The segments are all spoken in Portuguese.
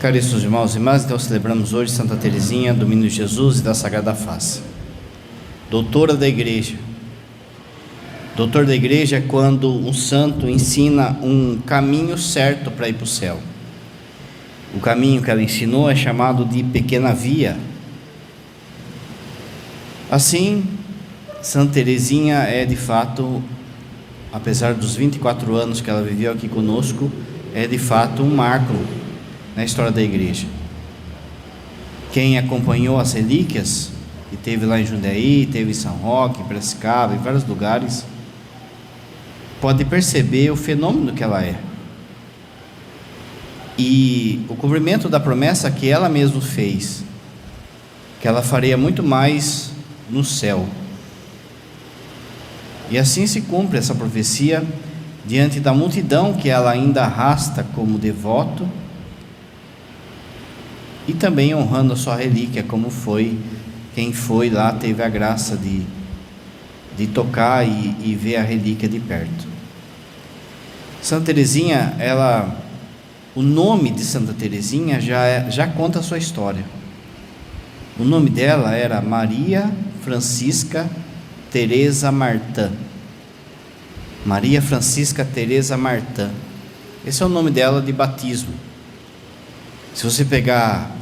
Caríssimos irmãos e irmãs, então celebramos hoje Santa Teresinha do Menino Jesus e da Sagrada Face, doutora da Igreja. Doutor da Igreja é quando um santo ensina um caminho certo para ir para o céu. O caminho que ela ensinou é chamado de Pequena Via. Assim, Santa Teresinha é de fato, apesar dos 24 anos que ela viveu aqui conosco, é de fato um marco na história da Igreja. Quem acompanhou as relíquias, que teve lá em Jundiaí, teve em São Roque, em Piracicaba, em vários lugares, pode perceber o fenômeno que ela é. E o cumprimento da promessa que ela mesma fez, que ela faria muito mais no céu. E assim se cumpre essa profecia diante da multidão que ela ainda arrasta como devoto, e também honrando a sua relíquia, como foi quem foi lá, teve a graça de tocar e ver a relíquia de perto. Santa Teresinha, o nome de Santa Teresinha já conta a sua história. O nome dela era Maria Francisca Teresa Martã. Maria Francisca Teresa Martã. Esse é o nome dela de batismo. Se você pegar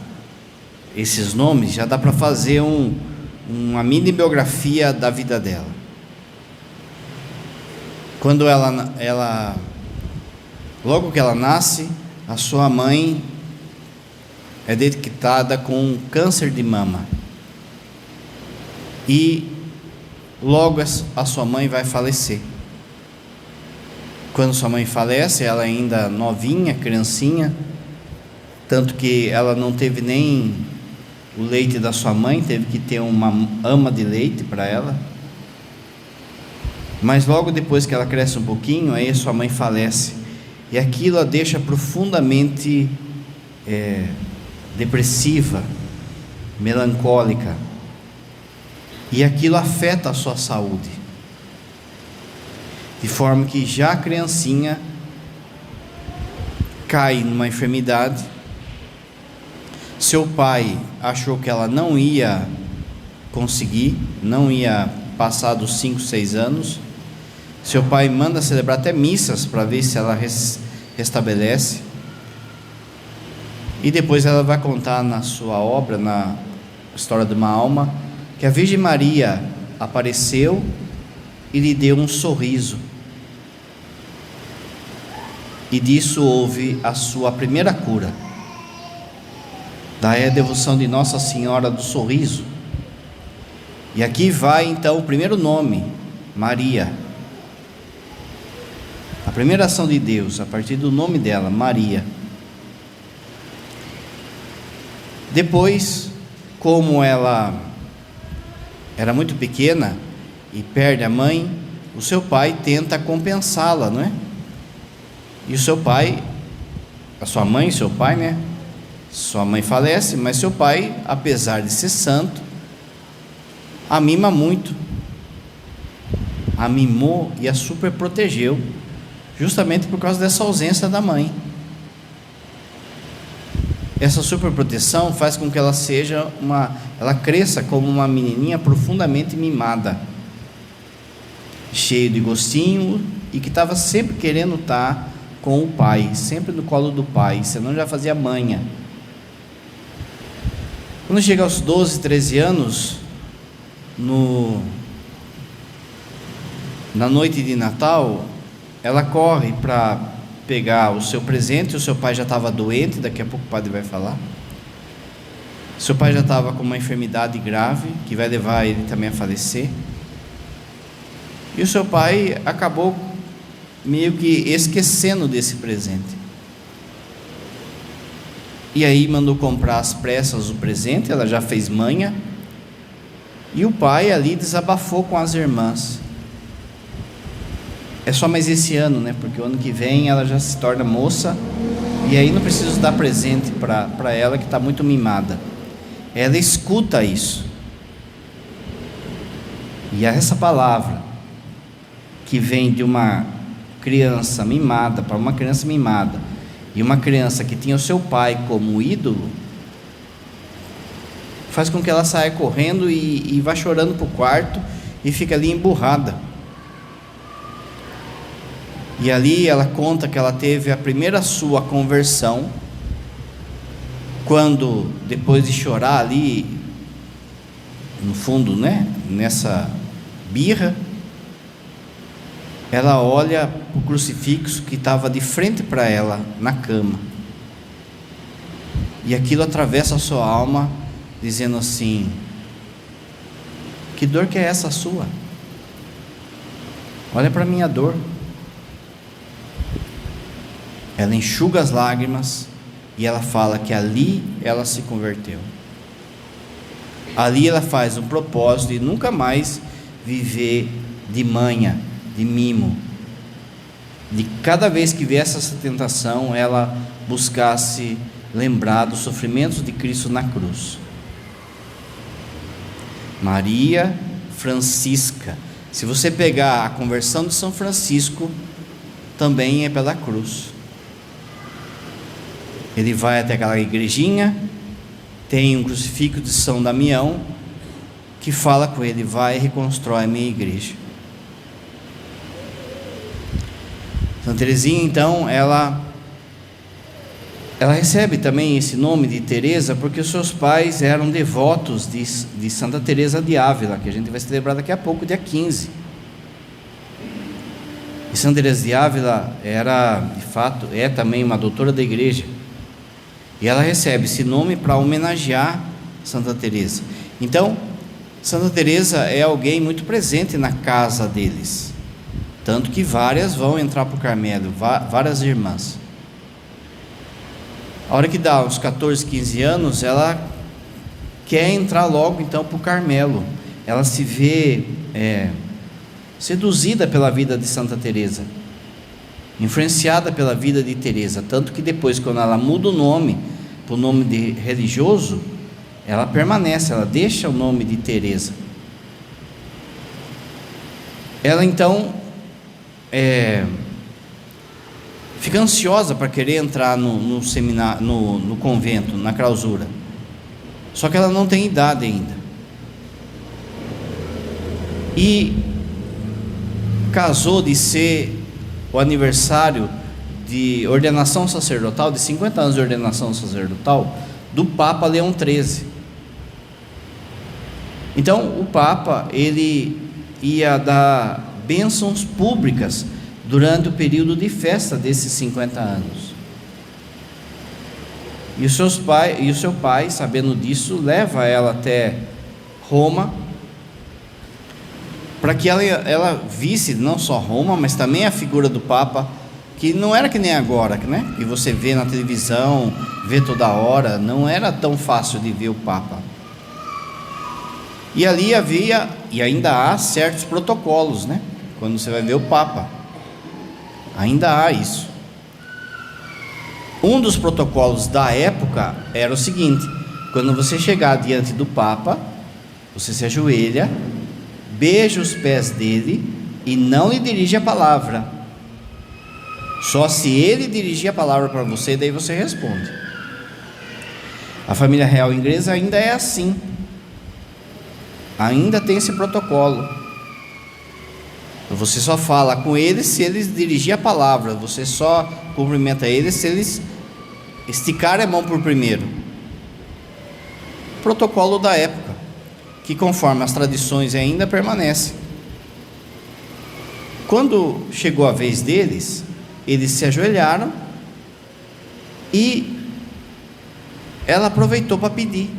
esses nomes, já dá para fazer uma mini biografia da vida dela. Quando logo que ela nasce, a sua mãe é detectada com câncer de mama, e logo a sua mãe vai falecer. Quando sua mãe falece, ela ainda novinha, criancinha, tanto que ela não teve nem o leite da sua mãe, teve que ter uma ama de leite para ela. Mas logo depois que ela cresce um pouquinho, aí sua mãe falece, e aquilo a deixa profundamente depressiva, melancólica, e aquilo afeta a sua saúde, de forma que já criancinha cai numa enfermidade. Seu pai achou que ela não ia conseguir, não ia passar dos 5, 6 anos. Seu pai manda celebrar até missas para ver se ela restabelece. E depois ela vai contar na sua obra, na História de uma Alma, que a Virgem Maria apareceu e lhe deu um sorriso. E disso houve a sua primeira cura. Daí a devoção de Nossa Senhora do Sorriso. E aqui vai então o primeiro nome, Maria. A primeira ação de Deus, a partir do nome dela, Maria. Depois, como ela era muito pequena e perde a mãe, o seu pai tenta compensá-la, não é? E o seu pai, a sua mãe e seu pai, né? Sua mãe falece, mas seu pai, apesar de ser santo, a mima muito. A mimou e a super protegeu, justamente por causa dessa ausência da mãe. Essa super proteção faz com que ela ela cresça como uma menininha profundamente mimada, cheia de gostinho, e que estava sempre querendo estar com o pai, sempre no colo do pai, senão já fazia manha. Quando chega aos 12, 13 anos, na noite de Natal, ela corre para pegar o seu presente. O seu pai já estava doente, daqui a pouco o padre vai falar. Seu pai já estava com uma enfermidade grave, que vai levar ele também a falecer. E o seu pai acabou meio que esquecendo desse presente. E aí mandou comprar às pressas o presente, ela já fez manha, e o pai ali desabafou com as irmãs. É só mais esse ano, né? Porque o ano que vem ela já se torna moça, e aí não preciso dar presente para ela, que está muito mimada. Ela escuta isso, e essa palavra que vem de uma criança mimada para uma criança mimada, e uma criança que tinha o seu pai como ídolo, faz com que ela saia correndo e vá chorando para o quarto e fica ali emburrada. E ali ela conta que ela teve a primeira sua conversão, quando, depois de chorar ali, no fundo, nessa birra, ela olha o crucifixo que estava de frente para ela, na cama, e aquilo atravessa a sua alma, dizendo assim: que dor que é essa sua? Olha para a minha dor. Ela enxuga as lágrimas e ela fala que ali ela se converteu. Ali ela faz um propósito de nunca mais viver de manha, de mimo, de cada vez que viesse essa tentação, ela buscasse lembrar dos sofrimentos de Cristo na cruz. Maria Francisca, se você pegar a conversão de São Francisco, também é pela cruz. Ele vai até aquela igrejinha, tem um crucifixo de São Damião, que fala com ele: vai e reconstrói a minha igreja. Santa Teresinha, então, ela recebe também esse nome de Teresa, porque os seus pais eram devotos de Santa Teresa de Ávila, que a gente vai celebrar daqui a pouco, dia 15. E Santa Teresa de Ávila era, de fato, é também uma doutora da igreja. E ela recebe esse nome para homenagear Santa Teresa. Então, Santa Teresa é alguém muito presente na casa deles, tanto que várias vão entrar para o Carmelo, várias irmãs. A hora que dá uns 14, 15 anos, ela quer entrar logo então para o Carmelo. Ela se vê seduzida pela vida de Santa Teresa, influenciada pela vida de Teresa, tanto que depois, quando ela muda o nome para o nome de religioso, ela permanece, ela deixa o nome de Teresa. Ela então fica ansiosa para querer entrar no seminário, no convento, na clausura, só que ela não tem idade ainda, e casou de ser o aniversário de ordenação sacerdotal, de 50 anos de ordenação sacerdotal, do Papa Leão XIII. Então o Papa, ele ia dar bênçãos públicas durante o período de festa desses 50 anos. E o seu pai, sabendo disso, leva ela até Roma, para que ela visse não só Roma, mas também a figura do Papa, que não era que nem agora, que você vê na televisão, vê toda hora. Não era tão fácil de ver o Papa. E ali havia, e ainda há, certos protocolos, quando você vai ver o Papa, ainda há isso. Um dos protocolos da época era o seguinte: quando você chegar diante do Papa, você se ajoelha, beija os pés dele e não lhe dirige a palavra. Só se ele dirigir a palavra para você, daí você responde. A família real inglesa ainda é assim, ainda tem esse protocolo. Você só fala com eles se eles dirigir a palavra, você só cumprimenta eles se eles esticarem a mão por primeiro. Protocolo da época, que conforme as tradições ainda permanece. Quando chegou a vez deles, eles se ajoelharam e ela aproveitou para pedir: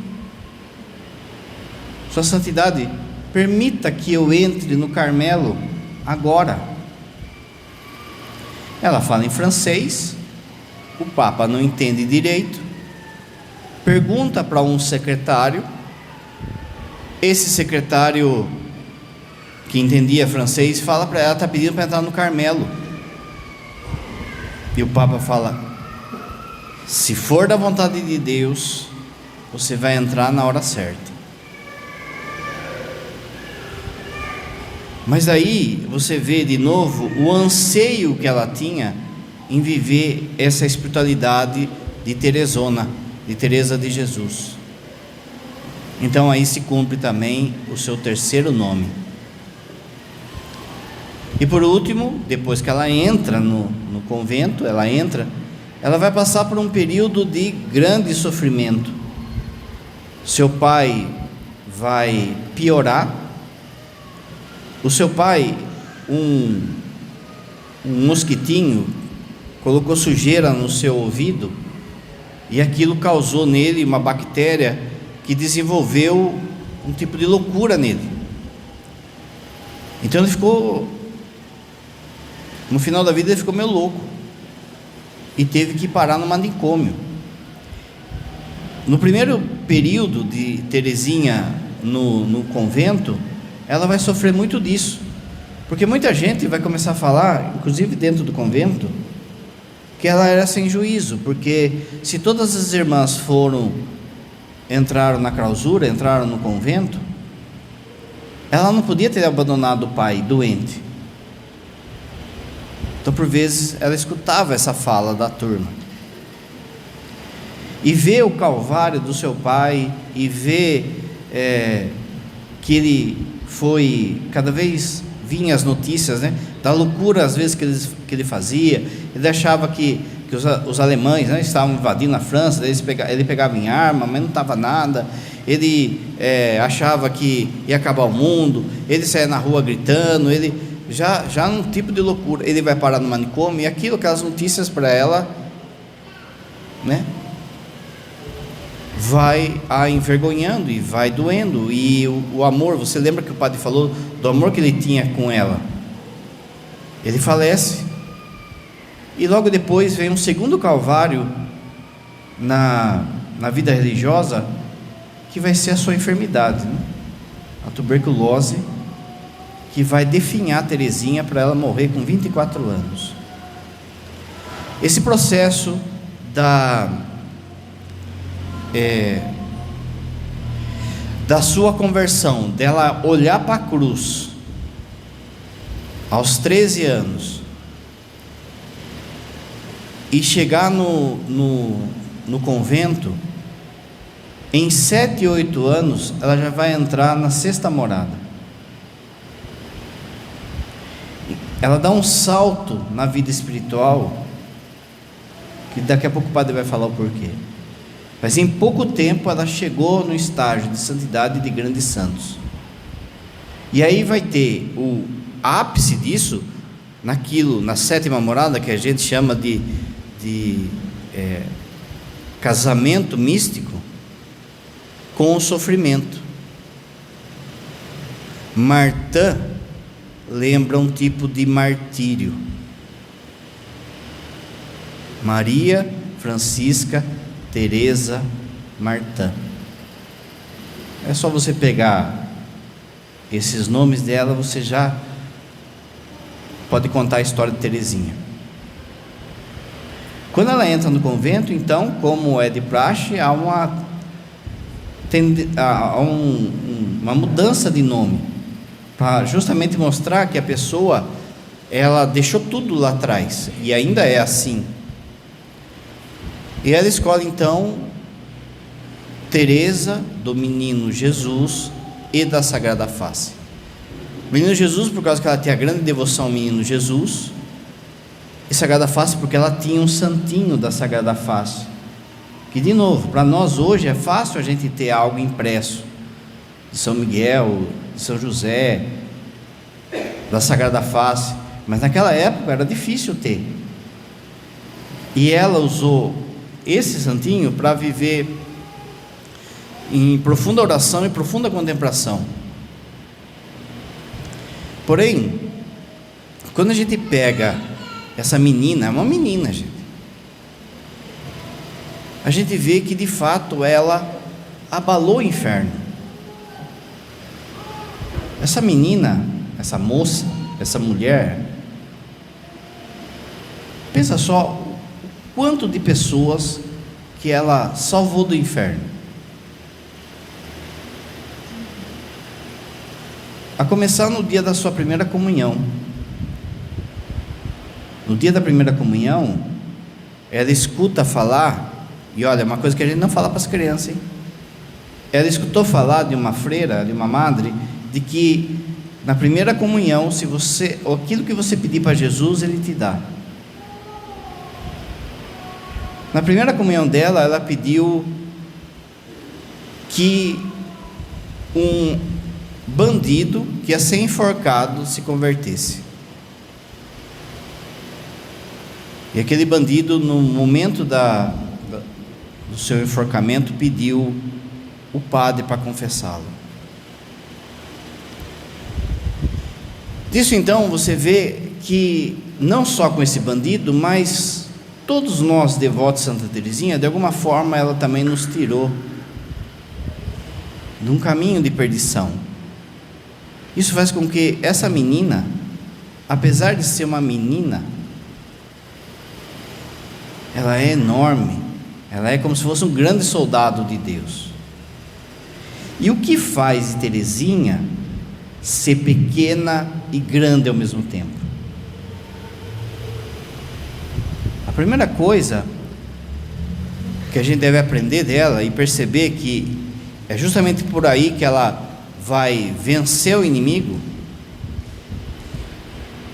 Sua Santidade, permita que eu entre no Carmelo agora. Ela fala em francês, o Papa não entende direito, pergunta para um secretário. Esse secretário, que entendia francês, fala para ela: está pedindo para entrar no Carmelo. E o Papa fala: se for da vontade de Deus, você vai entrar na hora certa. Mas aí você vê de novo o anseio que ela tinha em viver essa espiritualidade de Teresona, de Teresa de Jesus. Então aí se cumpre também o seu terceiro nome. E por último, depois que ela entra no convento, ela vai passar por um período de grande sofrimento. Seu pai vai piorar. O seu pai, um mosquitinho, colocou sujeira no seu ouvido, e aquilo causou nele uma bactéria que desenvolveu um tipo de loucura nele. Então ele ficou, no final da vida ele ficou meio louco, e teve que parar no manicômio. No primeiro período de Teresinha no convento, ela vai sofrer muito disso, porque muita gente vai começar a falar, inclusive dentro do convento, que ela era sem juízo, porque se todas as irmãs entraram na clausura, entraram no convento, ela não podia ter abandonado o pai doente. Então, por vezes, ela escutava essa fala da turma, e vê o calvário do seu pai, e vê que ele foi, cada vez vinha as notícias, né, da loucura às vezes que ele fazia. Ele achava que os alemães, né, estavam invadindo a França, ele pegava em arma, mas não estava nada. Ele achava que ia acabar o mundo, ele saía na rua gritando, ele já num tipo de loucura. Ele vai parar no manicômio, e aquelas notícias para ela, né, vai a envergonhando e vai doendo. E o amor, você lembra que o padre falou do amor que ele tinha com ela? Ele falece, e logo depois vem um segundo calvário na vida religiosa, que vai ser a sua enfermidade, né? A tuberculose, que vai definhar Teresinha para ela morrer com 24 anos. Esse processo da sua conversão, dela olhar para a cruz aos 13 anos e chegar no convento, em 7, 8 anos ela já vai entrar na sexta morada. Ela dá um salto na vida espiritual, que daqui a pouco o padre vai falar o porquê. Mas em pouco tempo ela chegou no estágio de santidade de grandes santos. E aí vai ter o ápice disso, na sétima morada, que a gente chama de casamento místico com o sofrimento. Martã lembra um tipo de martírio. Maria, Francisca, Teresa, Martã. É só você pegar esses nomes dela, você já pode contar a história de Teresinha. Quando ela entra no convento, então, como é de praxe, há uma mudança de nome, para justamente mostrar que a pessoa, ela deixou tudo lá atrás, e ainda é assim. E ela escolhe então Teresa, do Menino Jesus e da Sagrada Face. Menino Jesus, por causa que ela tinha grande devoção ao Menino Jesus, e Sagrada Face, porque ela tinha um santinho da Sagrada Face, que, de novo, para nós hoje é fácil a gente ter algo impresso, de São Miguel, de São José, da Sagrada Face, mas naquela época era difícil ter, e ela usou esse santinho para viver em profunda oração e profunda contemplação. Porém, quando a gente pega essa menina, é uma menina, gente, a gente vê que de fato ela abalou o inferno. Essa menina, essa moça, essa mulher, pensa só o quanto de pessoas que ela salvou do inferno. A começar no dia da sua primeira comunhão. no dia da primeira comunhão, ela escuta falar, e olha, uma coisa que a gente não fala para as crianças, hein? Ela escutou falar de uma freira, de uma madre, de que na primeira comunhão, se você, aquilo que você pedir para Jesus, Ele te dá. Na primeira comunhão dela, ela pediu que um bandido que ia ser enforcado se convertesse. E aquele bandido, no momento do seu enforcamento, pediu o padre para confessá-lo. Disso então você vê que não só com esse bandido, mas todos nós devotos de Santa Teresinha, de alguma forma ela também nos tirou de um caminho de perdição. Isso faz com que essa menina, apesar de ser uma menina, ela é enorme, ela é como se fosse um grande soldado de Deus. E o que faz de Teresinha ser pequena e grande ao mesmo tempo? A primeira coisa que a gente deve aprender dela e perceber que é justamente por aí que ela vai vencer o inimigo,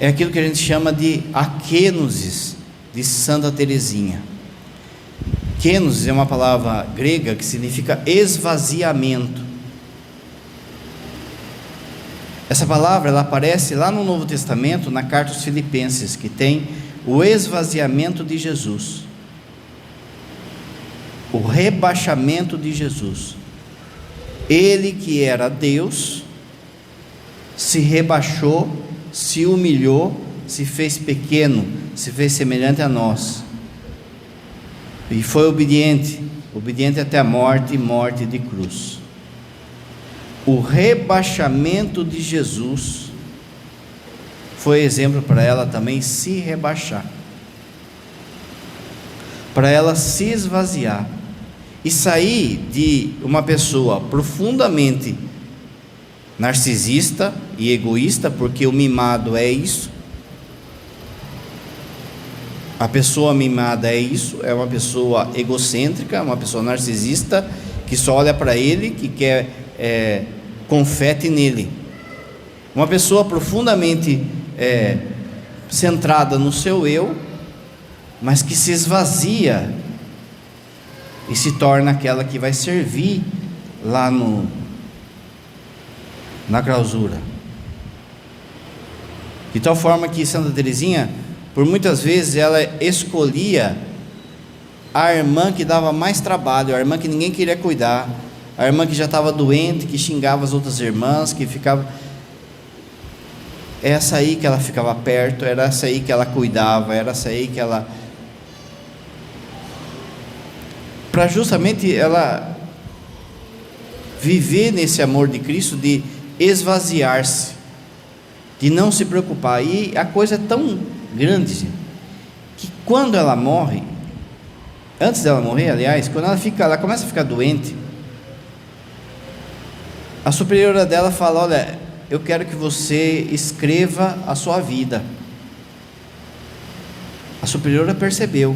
é aquilo que a gente chama de akenosis de Santa Teresinha. Kenosis é uma palavra grega que significa esvaziamento. Essa palavra ela aparece lá no Novo Testamento, na carta aos Filipenses, que tem o esvaziamento de Jesus, o rebaixamento de Jesus. Ele que era Deus, se rebaixou, se humilhou, se fez pequeno, se fez semelhante a nós, e foi obediente até a morte e morte de cruz. O rebaixamento de Jesus foi exemplo para ela também se rebaixar, para ela se esvaziar e sair de uma pessoa profundamente narcisista e egoísta, porque o mimado é isso. A pessoa mimada é isso, é uma pessoa egocêntrica, uma pessoa narcisista, que só olha para ele, que quer confete nele. Uma pessoa profundamente centrada no seu eu, mas que se esvazia e se torna aquela que vai servir lá na clausura. De tal forma que Santa Teresinha, por muitas vezes, ela escolhia a irmã que dava mais trabalho, a irmã que ninguém queria cuidar, a irmã que já estava doente, que xingava as outras irmãs, que ficava... Essa aí que ela ficava perto, era essa aí que ela cuidava, era essa aí que ela... Para justamente ela viver nesse amor de Cristo, de esvaziar-se, de não se preocupar. E a coisa é tão grande que quando ela morre, antes dela morrer, aliás, quando ela começa a ficar doente, a superiora dela fala: olha, eu quero que você escreva a sua vida. A superiora percebeu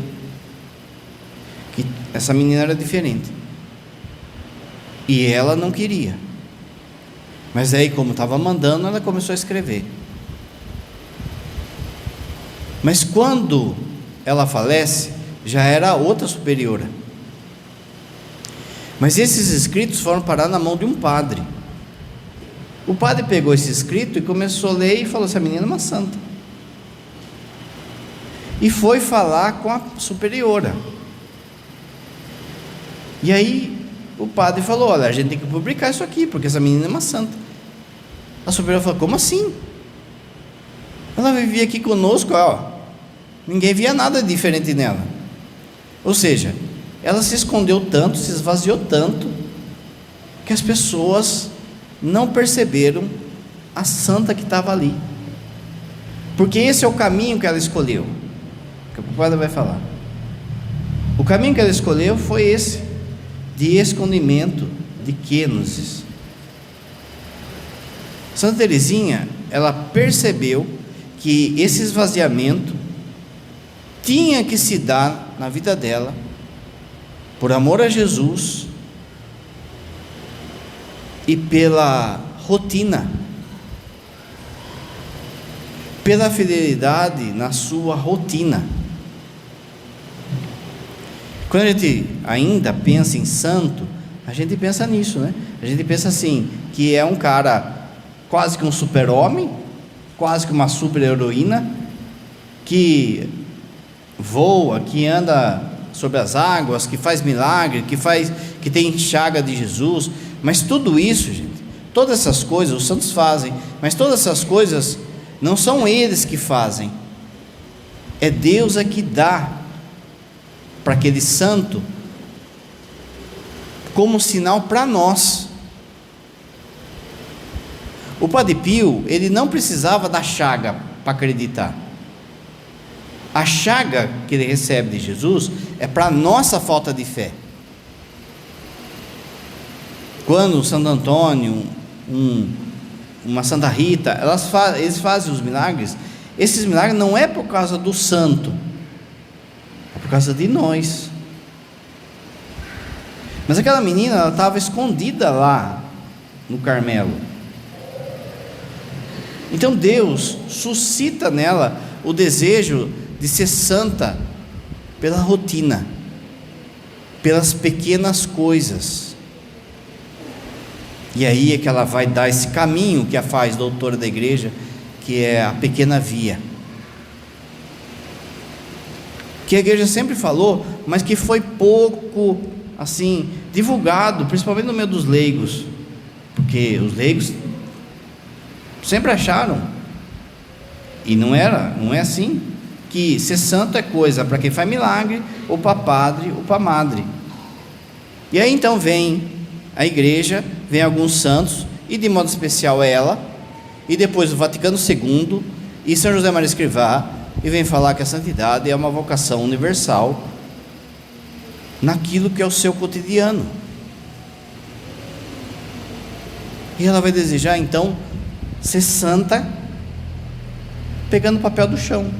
que essa menina era diferente e ela não queria, mas aí, como estava mandando, ela começou a escrever. Mas quando ela falece, já era outra superiora. Mas esses escritos foram parar na mão de um padre. O padre pegou esse escrito e começou a ler e falou: essa menina é uma santa. E foi falar com a superiora. E aí o padre falou: olha, a gente tem que publicar isso aqui, porque essa menina é uma santa. A superiora falou: como assim? Ela vivia aqui conosco, ó, ninguém via nada diferente nela. Ou seja, ela se escondeu tanto, se esvaziou tanto, que as pessoas não perceberam a santa que estava ali, porque esse é o caminho que ela escolheu, que o padre vai falar. O caminho que ela escolheu foi esse, de escondimento, de kenosis. Santa Teresinha, ela percebeu que esse esvaziamento tinha que se dar na vida dela, por amor a Jesus e pela rotina, pela fidelidade na sua rotina. Quando a gente ainda pensa em santo, a gente pensa nisso, né? A gente pensa assim, que é um cara quase que um super-homem, quase que uma super-heroína, que voa, que anda sobre as águas, que faz milagre, que tem chaga de Jesus. Mas tudo isso, gente, todas essas coisas os santos fazem, mas todas essas coisas não são eles que fazem, é Deus é que dá para aquele santo como sinal para nós. O Padre Pio, ele não precisava da chaga para acreditar. A chaga que ele recebe de Jesus é para a nossa falta de fé. Quando Santo Antônio, uma Santa Rita, eles fazem os milagres, esses milagres não é por causa do santo, é por causa de nós. Mas aquela menina, ela estava escondida lá no Carmelo. Então Deus suscita nela o desejo de ser santa pela rotina, pelas pequenas coisas. E aí é que ela vai dar esse caminho que a faz doutora da igreja, que é a pequena via, que a igreja sempre falou, mas que foi pouco assim divulgado, principalmente no meio dos leigos, porque os leigos sempre acharam, e não é assim, que ser santo é coisa para quem faz milagre, ou para padre, ou para madre. E aí então vem a igreja, vem alguns santos, e de modo especial ela, e depois o Vaticano II, e São José Maria Escrivá, e vem falar que a santidade é uma vocação universal, naquilo que é o seu cotidiano. E ela vai desejar então ser santa, pegando o papel do chão,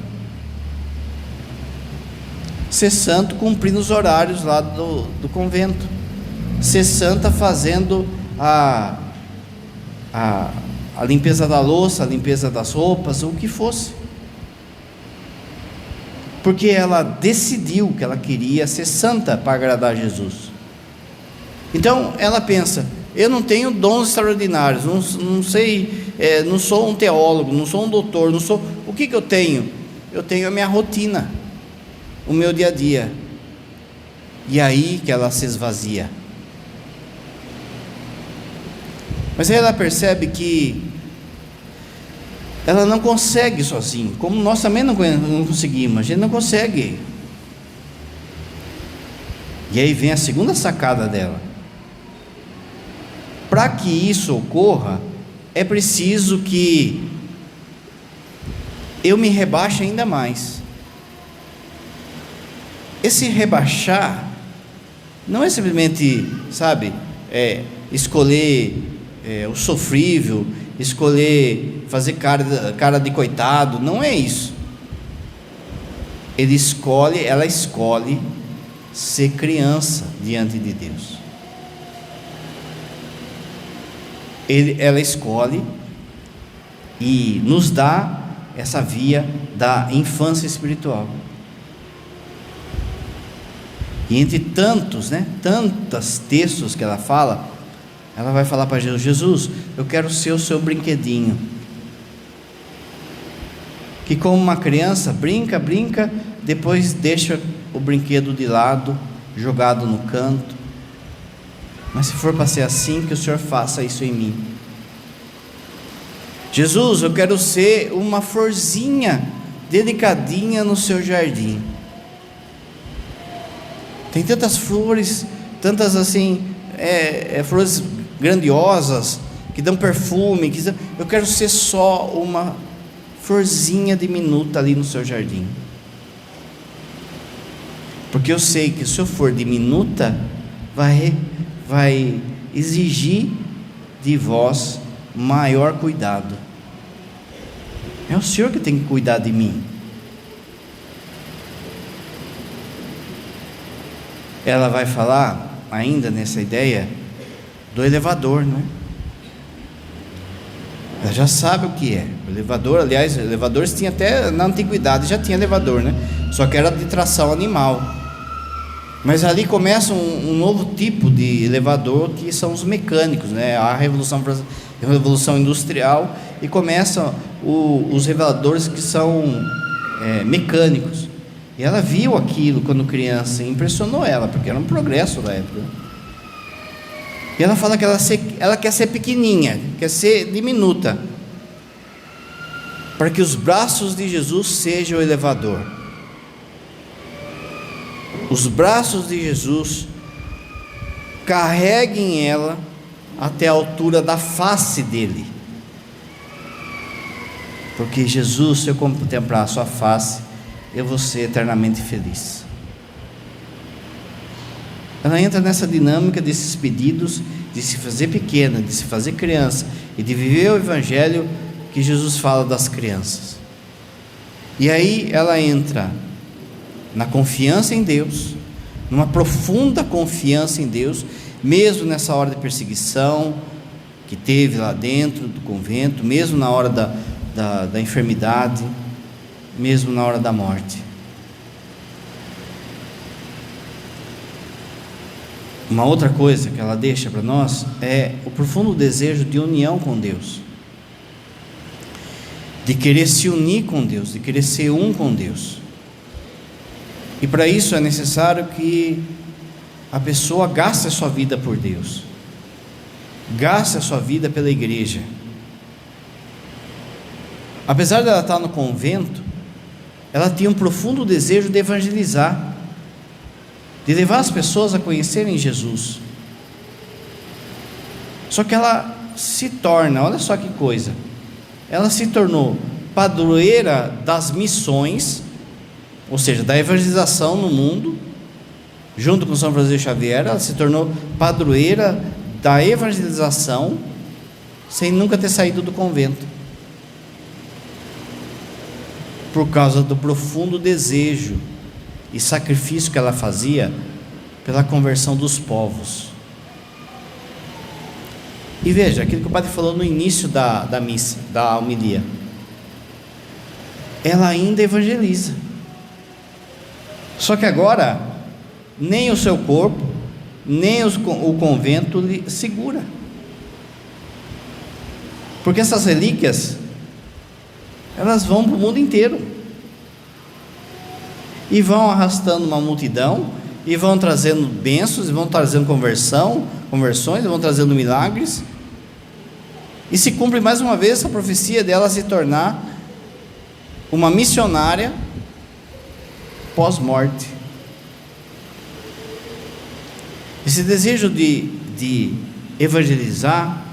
ser santo cumprindo os horários lá do convento, ser santa fazendo a limpeza da louça, a limpeza das roupas, o que fosse, porque ela decidiu que ela queria ser santa para agradar a Jesus. Então ela pensa: eu não tenho dons extraordinários, não sei, não sou um teólogo, não sou um doutor, o que eu tenho? Eu tenho a minha rotina, o meu dia a dia. E aí que ela se esvazia. Mas aí ela percebe que ela não consegue sozinha, como nós também não conseguimos, a gente não consegue. E aí vem a segunda sacada dela: para que isso ocorra, é preciso que eu me rebaixe ainda mais. Esse rebaixar não é simplesmente, escolher o sofrível, escolher fazer cara de coitado, não é isso. Ela escolhe ser criança diante de Deus. Ela escolhe e nos dá essa via da infância espiritual. E entre tantos textos que ela fala, ela vai falar para Jesus: Jesus, eu quero ser o seu brinquedinho, que como uma criança brinca, depois deixa o brinquedo de lado, jogado no canto. Mas se for para ser assim, que o Senhor faça isso em mim. Jesus, eu quero ser uma florzinha delicadinha no seu jardim. Tem tantas flores, tantas flores grandiosas, que dão perfume, eu quero ser só uma florzinha diminuta ali no seu jardim, porque eu sei que se eu for diminuta, vai exigir de vós maior cuidado. É o Senhor que tem que cuidar de mim. ela vai falar ainda nessa ideia do elevador, né? Ela já sabe o que é o elevador. Aliás, elevadores tinha até na antiguidade, já tinha elevador, né? Só que era de tração animal. Mas ali começa um novo tipo de elevador, que são os mecânicos, né? A revolução industrial, e começam os elevadores que são mecânicos. E ela viu aquilo quando criança, impressionou ela, porque era um progresso da época. E ela fala que ela quer ser pequenininha, quer ser diminuta, para que os braços de Jesus sejam o elevador. Os braços de Jesus carreguem ela até a altura da face dele. Porque Jesus, se eu contemplar a sua face, eu vou ser eternamente feliz. Ela entra nessa dinâmica desses pedidos de se fazer pequena, de se fazer criança e de viver o evangelho que Jesus fala das crianças. E aí ela entra na confiança em Deus, numa profunda confiança em Deus, mesmo nessa hora de perseguição que teve lá dentro do convento, mesmo na hora da enfermidade, mesmo na hora da morte. Uma outra coisa que ela deixa para nós é o profundo desejo de união com Deus, de querer se unir com Deus, de querer ser um com Deus. E para isso é necessário que a pessoa gaste a sua vida por Deus, gaste a sua vida pela igreja. Apesar de ela estar no convento, ela tinha um profundo desejo de evangelizar, de levar as pessoas a conhecerem Jesus. Só que ela se torna, olha só que coisa, ela se tornou padroeira das missões, ou seja, da evangelização no mundo. Junto com São Francisco Xavier, ela se tornou padroeira da evangelização, sem nunca ter saído do convento, por causa do profundo desejo e sacrifício que ela fazia pela conversão dos povos. E veja, aquilo que o padre falou no início da missa, da homilia, ela ainda evangeliza, só que agora nem o seu corpo, nem o convento lhe segura, porque essas relíquias, elas vão para o mundo inteiro, e vão arrastando uma multidão, e vão trazendo bênçãos, e vão trazendo conversões, e vão trazendo milagres, e se cumpre mais uma vez essa profecia dela se tornar uma missionária pós-morte. Esse desejo de evangelizar,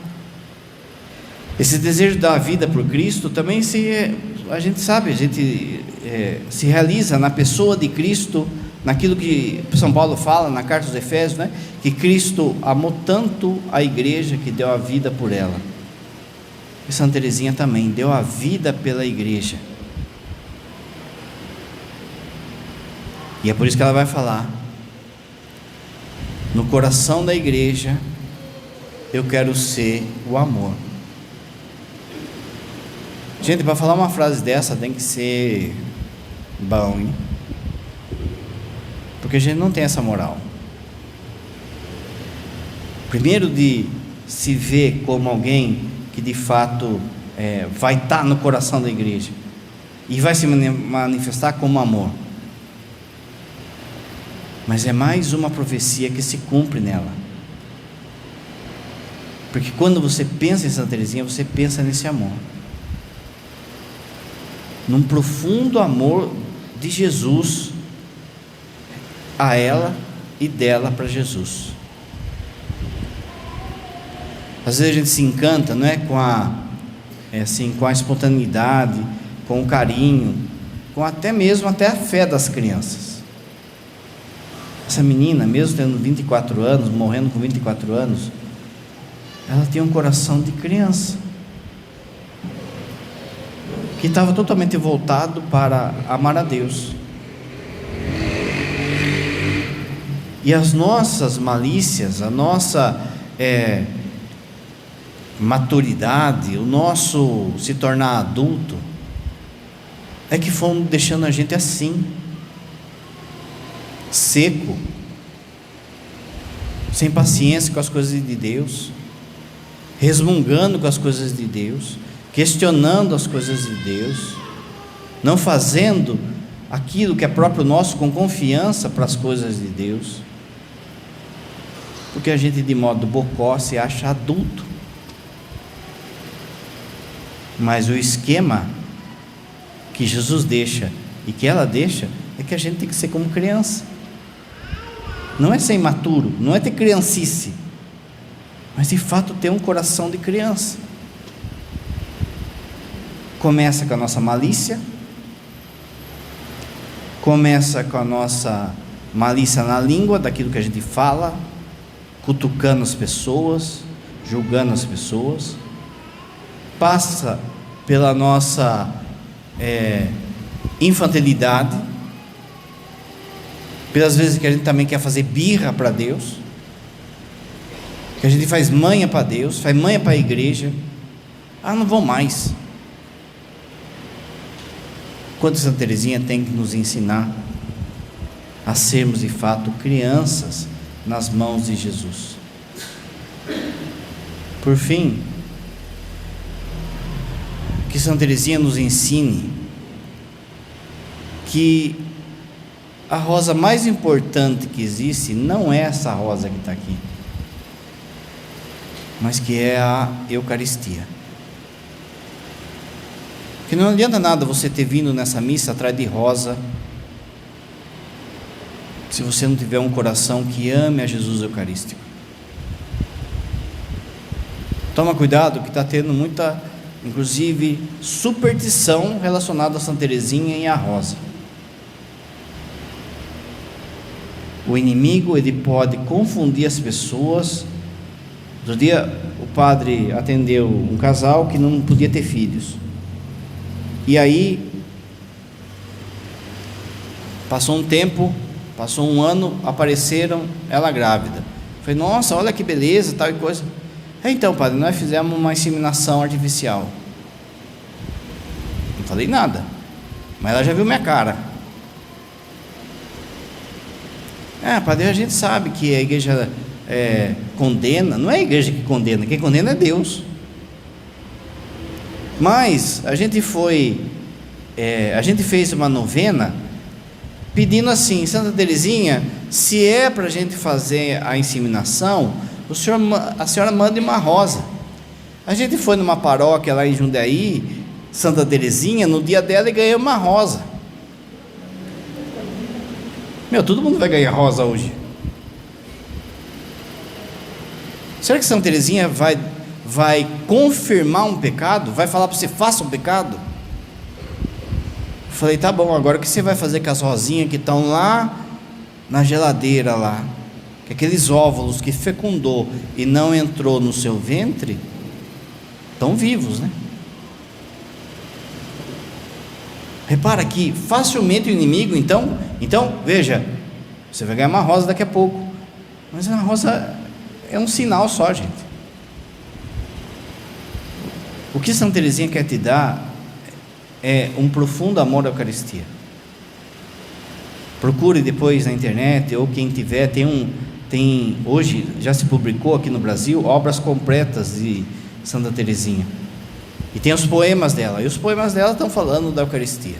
esse desejo de dar a vida por Cristo, também a gente se realiza na pessoa de Cristo, naquilo que São Paulo fala na carta aos Efésios, né? Que Cristo amou tanto a igreja que deu a vida por ela. E Santa Teresinha também deu a vida pela igreja. E é por isso que ela vai falar: no coração da igreja eu quero ser o amor. Gente, para falar uma frase dessa tem que ser bom, hein? Porque a gente não tem essa moral. Primeiro, de se ver como alguém que de fato vai estar no coração da igreja e vai se manifestar como amor. Mas é mais uma profecia que se cumpre nela, porque quando você pensa em Santa Teresinha, você pensa nesse amor, num profundo amor de Jesus a ela e dela para Jesus. Às vezes a gente se encanta, não é, com a espontaneidade, com o carinho, com até a fé das crianças. Essa menina, mesmo tendo 24 anos, morrendo com 24 anos, ela tinha um coração de criança, que estava totalmente voltado para amar a Deus. E as nossas malícias, a nossa maturidade, o nosso se tornar adulto, é que foram deixando a gente assim, seco, sem paciência com as coisas de Deus, resmungando com as coisas de Deus, questionando as coisas de Deus, não fazendo aquilo que é próprio nosso com confiança para as coisas de Deus, porque a gente de modo bocó se acha adulto. Mas o esquema que Jesus deixa e que ela deixa é que a gente tem que ser como criança. Não é ser imaturo, não é ter criancice, mas de fato ter um coração de criança. Começa com a nossa malícia, começa com a nossa malícia na língua, daquilo que a gente fala, cutucando as pessoas, julgando as pessoas, passa pela nossa infantilidade, pelas vezes que a gente também quer fazer birra para Deus, que a gente faz manha para Deus, faz manha para a igreja. Não vou mais. Quanto Santa Teresinha tem que nos ensinar a sermos de fato crianças nas mãos de Jesus. Por fim, que Santa Teresinha nos ensine que a rosa mais importante que existe não é essa rosa que está aqui, mas que é a Eucaristia. Que não adianta nada você ter vindo nessa missa atrás de rosa, se você não tiver um coração que ame a Jesus Eucarístico. Toma cuidado que está tendo muita, inclusive, superstição relacionada a Santa Teresinha e a rosa. O inimigo, ele pode confundir as pessoas. Outro dia o padre atendeu um casal que não podia ter filhos, e aí passou um tempo, passou um ano, apareceram ela grávida. Falei, nossa, olha que beleza, tal e coisa. Então, padre, nós fizemos uma inseminação artificial. Não falei nada, mas ela já viu minha cara. Padre, a gente sabe que a igreja condena. Não é a igreja que condena, quem condena é Deus. Mas a gente fez uma novena pedindo assim, Santa Teresinha, se é para a gente fazer a inseminação, a senhora mande uma rosa. A gente foi numa paróquia lá em Jundiaí, Santa Teresinha, no dia dela, e ganhei uma rosa. Todo mundo vai ganhar rosa hoje. Será que Santa Teresinha vai confirmar um pecado? Vai falar para você, faça um pecado? Falei, tá bom, agora o que você vai fazer com as rosinhas que estão lá na geladeira lá? Que aqueles óvulos que fecundou e não entrou no seu ventre, estão vivos, né? Repara que facilmente o inimigo, então veja, você vai ganhar uma rosa daqui a pouco, mas a rosa é um sinal só, gente. O que Santa Teresinha quer te dar é um profundo amor à Eucaristia. Procure depois na internet, ou quem tiver, hoje já se publicou aqui no Brasil obras completas de Santa Teresinha, e tem os poemas dela, e os poemas dela estão falando da Eucaristia.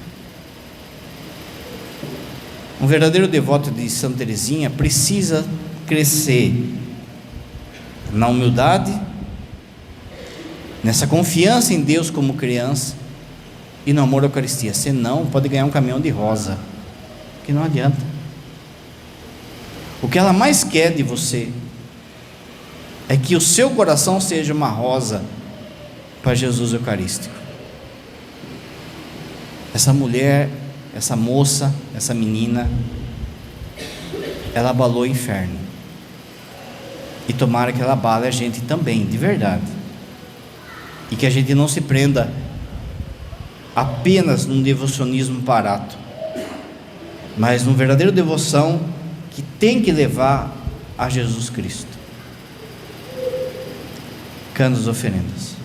Um verdadeiro devoto de Santa Teresinha precisa crescer na humildade, nessa confiança em Deus como criança, e no amor à Eucaristia. Senão pode ganhar um caminhão de rosa, que não adianta. O que ela mais quer de você é que o seu coração seja uma rosa para Jesus Eucarístico. Essa mulher, essa moça, essa menina, ela abalou o inferno, e tomara que ela abale a gente também, de verdade, e que a gente não se prenda apenas num devocionismo barato, mas numa verdadeira devoção que tem que levar a Jesus Cristo. Cândon das Oferendas.